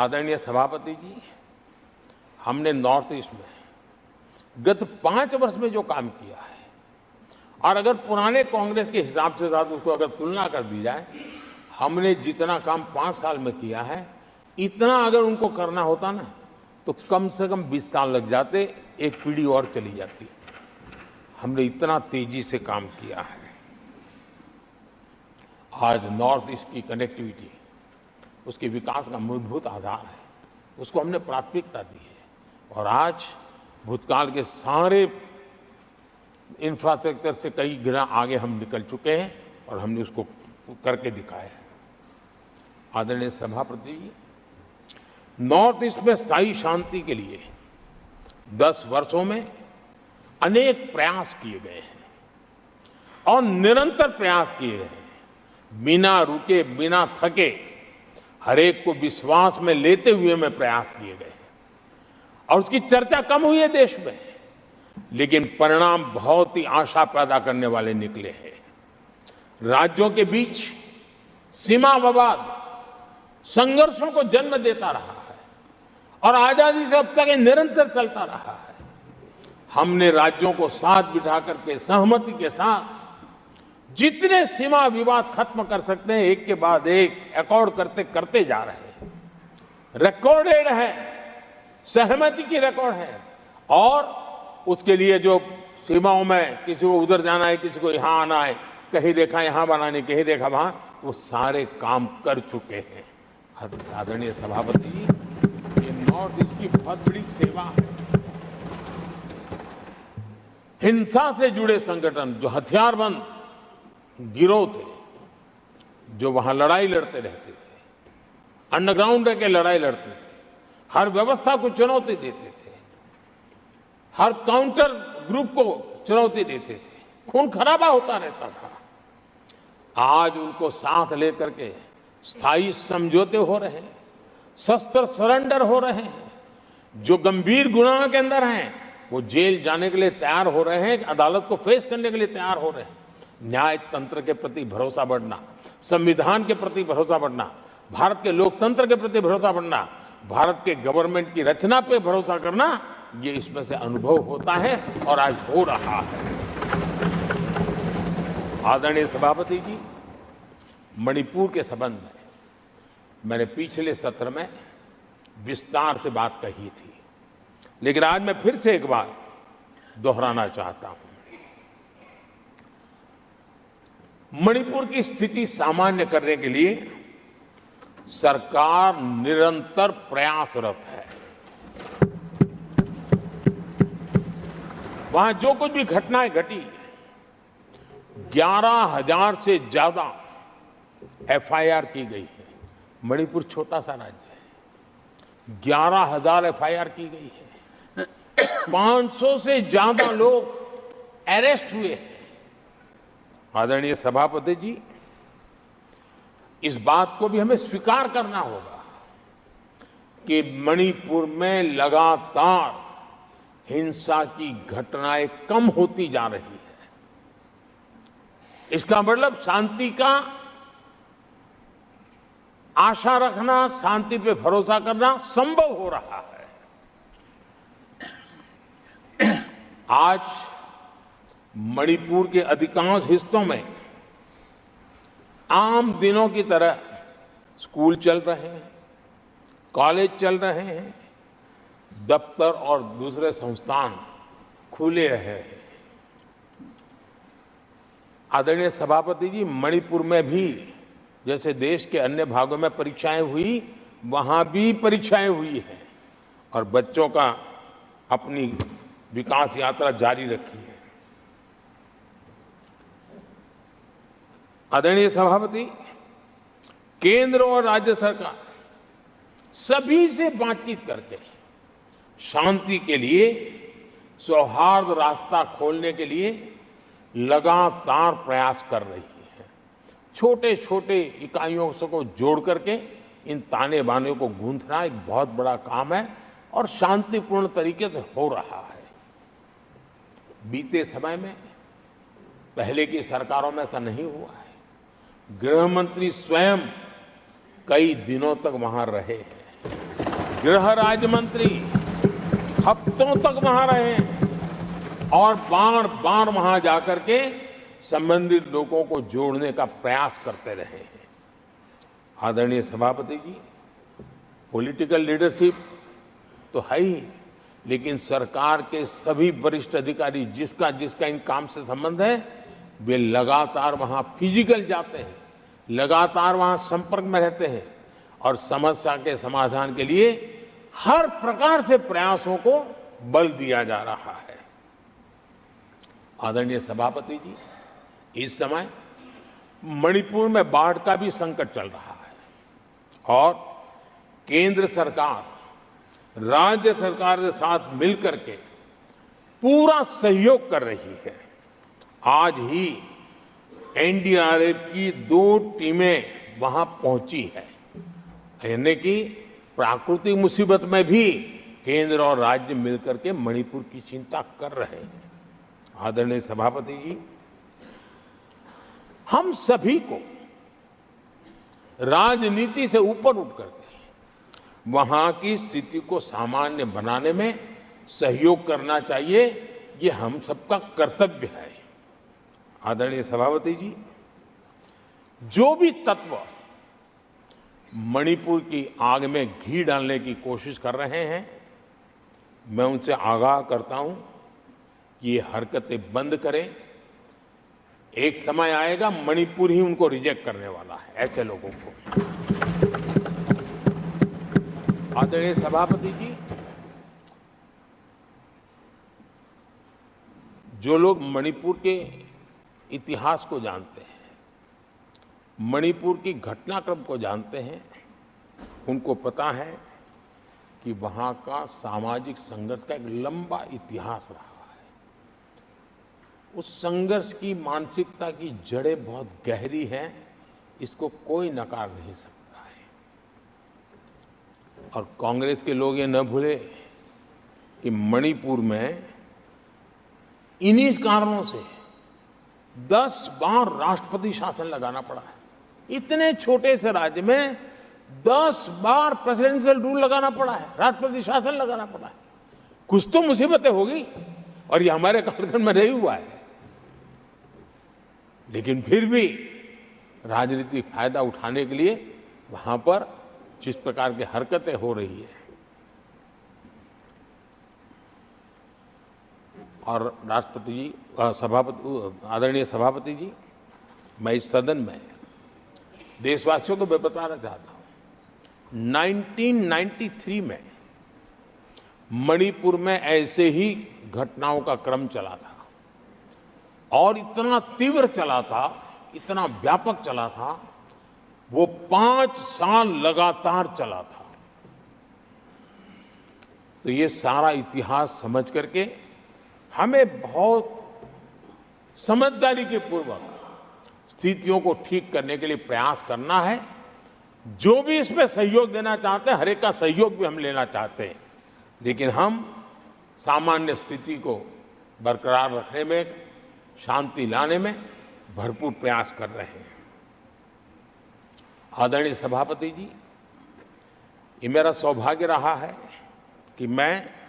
आदरणीय सभापति जी, हमने नॉर्थ ईस्ट में गत 5 वर्ष में जो काम किया है, और अगर पुराने कांग्रेस के हिसाब से साथ उसको अगर तुलना कर दी जाए, हमने जितना काम 5 साल में किया है, इतना अगर उनको करना होता ना तो कम से कम 20 साल लग जाते, एक पीढ़ी और चली जाती। हमने इतना तेजी से काम किया है। आज नॉर्थ ईस्ट की कनेक्टिविटी उसके विकास का मूलभूत आधार है, उसको हमने प्राथमिकता दी है। और आज भूतकाल के सारे इंफ्रास्ट्रक्चर से कई गुना आगे हम निकल चुके हैं और हमने उसको करके दिखाया है। आदरणीय सभापति जी, नॉर्थ ईस्ट में स्थायी शांति के लिए 10 वर्षों में अनेक प्रयास किए गए हैं और निरंतर प्रयास किए गए हैं। बिना रुके, बिना थके, हर एक को विश्वास में लेते हुए में प्रयास किए गए हैं और उसकी चर्चा कम हुई है देश में, लेकिन परिणाम बहुत ही आशा पैदा करने वाले निकले हैं। राज्यों के बीच सीमा विवाद संघर्षों को जन्म देता रहा है और आजादी से अब तक ये निरंतर चलता रहा है। हमने राज्यों को साथ बिठा करके सहमति के साथ जितने सीमा विवाद खत्म कर सकते हैं, एक के बाद एक अकॉर्ड करते करते जा रहे हैं। रिकॉर्डेड है, सहमति की रिकॉर्ड है। और उसके लिए जो सीमाओं में किसी को उधर जाना है, किसी को यहां आना है, कहीं रेखा यहां बनानी, कहीं रेखा वहां, वो सारे काम कर चुके हैं। आदरणीय सभापति जी, ये नॉर्थ ईस्ट की बहुत बड़ी सेवा है। हिंसा से जुड़े संगठन, जो हथियारबंद गिरोह थे, जो वहां लड़ाई लड़ते रहते थे, अंडरग्राउंड रह के लड़ाई लड़ते थे, हर व्यवस्था को चुनौती देते थे, हर काउंटर ग्रुप को चुनौती देते थे, खून खराबा होता रहता था। आज उनको साथ लेकर के स्थायी समझौते हो रहे हैं, शस्त्र सरेंडर हो रहे हैं। जो गंभीर गुनाह के अंदर हैं वो जेल जाने के लिए तैयार हो रहे हैं, अदालत को फेस करने के लिए तैयार हो रहे हैं। न्याय तंत्र के प्रति भरोसा बढ़ना, संविधान के प्रति भरोसा बढ़ना, भारत के लोकतंत्र के प्रति भरोसा बढ़ना, भारत के गवर्नमेंट की रचना पे भरोसा करना, ये इसमें से अनुभव होता है और आज हो रहा है। आदरणीय सभापति जी, मणिपुर के संबंध में मैंने पिछले सत्र में विस्तार से बात कही थी, लेकिन आज मैं फिर से एक बार दोहराना चाहता हूं। मणिपुर की स्थिति सामान्य करने के लिए सरकार निरंतर प्रयासरत है। वहां जो कुछ भी घटनाएं घटी, 11,000 से ज्यादा एफआईआर की गई है। मणिपुर छोटा सा राज्य है, 11,000 एफआईआर की गई है। 500 से ज्यादा लोग अरेस्ट हुए हैं। आदरणीय सभापति जी, इस बात को भी हमें स्वीकार करना होगा कि मणिपुर में लगातार हिंसा की घटनाएं कम होती जा रही है। इसका मतलब शांति का आशा रखना, शांति पे भरोसा करना संभव हो रहा है। आज मणिपुर के अधिकांश हिस्सों में आम दिनों की तरह स्कूल चल रहे हैं, कॉलेज चल रहे हैं, दफ्तर और दूसरे संस्थान खुले रहे हैं। आदरणीय सभापति जी, मणिपुर में भी जैसे देश के अन्य भागों में परीक्षाएं हुई, वहां भी परीक्षाएं हुई हैं और बच्चों का अपनी विकास यात्रा जारी रखी है। आदरणीय सभापति, केंद्र और राज्य सरकार सभी से बातचीत करके शांति के लिए, सौहार्द रास्ता खोलने के लिए लगातार प्रयास कर रही है। छोटे छोटे इकाइयों को जोड़ करके इन ताने बाने को गूंथना एक बहुत बड़ा काम है और शांतिपूर्ण तरीके से हो रहा है। बीते समय में पहले की सरकारों में ऐसा नहीं हुआ है। गृह मंत्री स्वयं कई दिनों तक वहां रहे हैं। गृह राज्य मंत्री हफ्तों तक वहां रहे और बार बार वहां जाकर के संबंधित लोगों को जोड़ने का प्रयास करते रहे हैं। आदरणीय सभापति जी, पॉलिटिकल लीडरशिप तो है ही, लेकिन सरकार के सभी वरिष्ठ अधिकारी जिसका जिसका इन काम से संबंध है, वे लगातार वहां फिजिकल जाते हैं, लगातार वहां संपर्क में रहते हैं और समस्या के समाधान के लिए हर प्रकार से प्रयासों को बल दिया जा रहा है। आदरणीय सभापति जी, इस समय मणिपुर में बाढ़ का भी संकट चल रहा है और केंद्र सरकार राज्य सरकार के साथ मिलकर के पूरा सहयोग कर रही है। आज ही एनडीआरएफ की 2 टीमें वहां पहुंची है, यानी कि प्राकृतिक मुसीबत में भी केंद्र और राज्य मिलकर के मणिपुर की चिंता कर रहे हैं। आदरणीय सभापति जी, हम सभी को राजनीति से ऊपर उठ करके वहां की स्थिति को सामान्य बनाने में सहयोग करना चाहिए, ये हम सबका कर्तव्य है। आदरणीय सभापति जी, जो भी तत्व मणिपुर की आग में घी डालने की कोशिश कर रहे हैं, मैं उनसे आगाह करता हूं कि ये हरकतें बंद करें। एक समय आएगा मणिपुर ही उनको रिजेक्ट करने वाला है, ऐसे लोगों को। आदरणीय सभापति जी, जो लोग मणिपुर के इतिहास को जानते हैं, मणिपुर की घटनाक्रम को जानते हैं, उनको पता है कि वहां का सामाजिक संघर्ष का एक लंबा इतिहास रहा है। उस संघर्ष की मानसिकता की जड़ें बहुत गहरी हैं, इसको कोई नकार नहीं सकता है। और कांग्रेस के लोग ये न भूले कि मणिपुर में इन्हीं कारणों से 10 बार राष्ट्रपति शासन लगाना पड़ा है। इतने छोटे से राज्य में 10 बार प्रेसिडेंशियल रूल लगाना पड़ा है, राष्ट्रपति शासन लगाना पड़ा है। कुछ तो मुसीबतें होगी और ये हमारे कालखंड में नहीं हुआ है, लेकिन फिर भी राजनीतिक फायदा उठाने के लिए वहां पर जिस प्रकार की हरकतें हो रही है, और राष्ट्रपति जी, आदरणीय सभापति जी, मैं इस सदन में देशवासियों को मैं बताना चाहता हूं, 1993 में मणिपुर में ऐसे ही घटनाओं का क्रम चला था और इतना तीव्र चला था, इतना व्यापक चला था, वो 5 साल लगातार चला था। तो ये सारा इतिहास समझ करके हमें बहुत समझदारी के पूर्वक स्थितियों को ठीक करने के लिए प्रयास करना है। जो भी इसमें सहयोग देना चाहते हैं, हर एक का सहयोग भी हम लेना चाहते हैं, लेकिन हम सामान्य स्थिति को बरकरार रखने में, शांति लाने में भरपूर प्रयास कर रहे हैं। आदरणीय सभापति जी, ये मेरा सौभाग्य रहा है कि मैं